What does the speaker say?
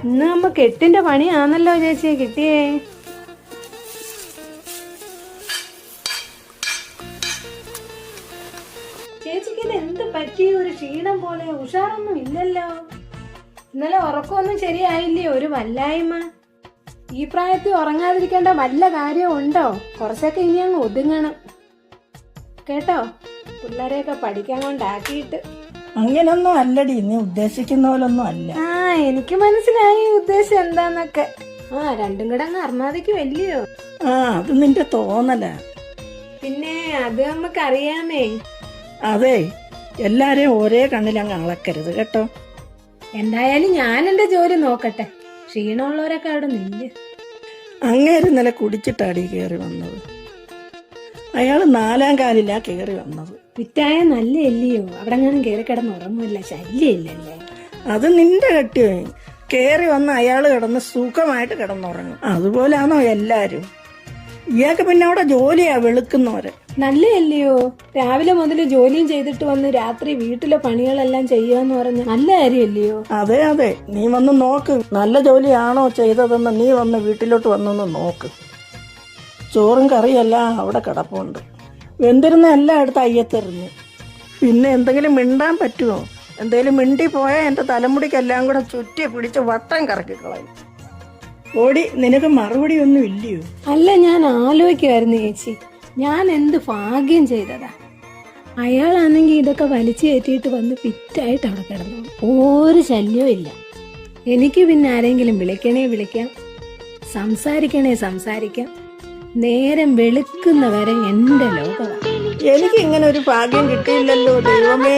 ഇന്ന് നമുക്ക് 8ന്റെ പണിയാണല്ലോ ചേച്ചി കിട്ടിയേ. ചേച്ചിക്ക് ഇത് എന്ത് പറ്റി? ഒരു ക്ഷീണം പോലെ, ഉഷാറൊന്നും ഇല്ലല്ലോ. ഇന്നലെ ഉറക്കമൊന്നും ശരിയായില്ലേ? ഒരു വല്ലായ്മ. ഈ പ്രായത്തിൽ ഉറങ്ങാതിരിക്കേണ്ട വല്ല കാര്യവും ഉണ്ടോ? കുറച്ചൊക്കെ ഇനി അങ്ങ് ഒതുങ്ങണം കേട്ടോ. പിള്ളേരെയൊക്കെ പഠിക്കാൻ കൊണ്ടാക്കിയിട്ട്. അങ്ങനൊന്നും അല്ലടി, നീ ഉദ്ദേശിക്കുന്ന പോലൊന്നും അല്ല. എനിക്ക് മനസ്സിലായി ഉദ്ദേശം എന്താന്നൊക്കെ. രണ്ടും കൂടെ അങ്ങ് അർമാദിക്ക് വലിയോ. അത് നിന്റെ തോന്നല. പിന്നെ അത് നമുക്കറിയാമേ. അതെ, എല്ലാരെയും ഒരേ കണ്ണിലങ്ങ് അളക്കരുത് കേട്ടോ. എന്തായാലും ഞാൻ എന്റെ ജോലി നോക്കട്ടെ. ക്ഷീണമുള്ളവരൊക്കെ അവിടെ നില്ല്. അങ്ങേര് ഇന്നലെ കുടിച്ചിട്ടാടി കയറി വന്നത്. അയാള് 4-ാം കാലിലാ കയറി വന്നത്. വിറ്റായ നല്ല അല്ലയോ? അവിടെ ഞാനും കയറി കിടന്ന് ഉറങ്ങുമല്ല, ശല്യമില്ലല്ലേ. അത് നിന്റെ കെട്ടിയോ. കയറി വന്ന് അയാള് കിടന്ന് സുഖമായിട്ട് കിടന്നുറങ്ങും. അതുപോലാണോ എല്ലാരും? ഇയാൾക്ക് പിന്നെ അവിടെ ജോലിയാ വെളുക്കുന്നവരെ. നല്ല അല്ലയോ? രാവിലെ മുതൽ ജോലിയും ചെയ്തിട്ട് വന്ന് രാത്രി വീട്ടിലെ പണികളെല്ലാം ചെയ്യാന്ന് പറഞ്ഞ നല്ല കാര്യമല്ലയോ? അതെ അതെ, നീ വന്ന് നോക്ക്. നല്ല ജോലിയാണോ ചെയ്തതെന്ന് നീ വന്ന് വീട്ടിലോട്ട് വന്നൊന്ന് നോക്ക്. ചോറും കറിയെല്ലാം അവിടെ കിടപ്പുണ്ട്. വെന്തിരുന്ന എല്ലാം എടുത്ത് അയ്യത്തെറിഞ്ഞു. പിന്നെ എന്തെങ്കിലും മിണ്ടാൻ പറ്റുമോ? എന്തെങ്കിലും മിണ്ടി പോയാൽ എൻ്റെ തലമുടിക്കെല്ലാം കൂടെ ചുറ്റി പിടിച്ച് വട്ടം കറക്കിക്കളയും. ഓടി, നിനക്ക് മറുപടി ഒന്നും ഇല്ലയോ? അല്ല, ഞാൻ ആലോചിക്കുമായിരുന്നു ചേച്ചി, ഞാൻ എന്ത് ഭാഗ്യം ചെയ്തതാ. അയാളാണെങ്കിൽ ഇതൊക്കെ വലിച്ചു കയറ്റിയിട്ട് വന്ന് ഫിറ്റായിട്ട് അവിടെ കിടന്നു. ഒരു ശല്യവും ഇല്ല. എനിക്ക് പിന്നെ ആരെങ്കിലും വിളിക്കണേ വിളിക്കാം, സംസാരിക്കണേ സംസാരിക്കാം. നേരം വെളുക്കുന്നവരെ എന്റെ ലോകമാണ്. എനിക്ക് ഇങ്ങനെ ഒരു ഭാഗ്യം കിട്ടിയില്ലല്ലോ ദൈവമേ.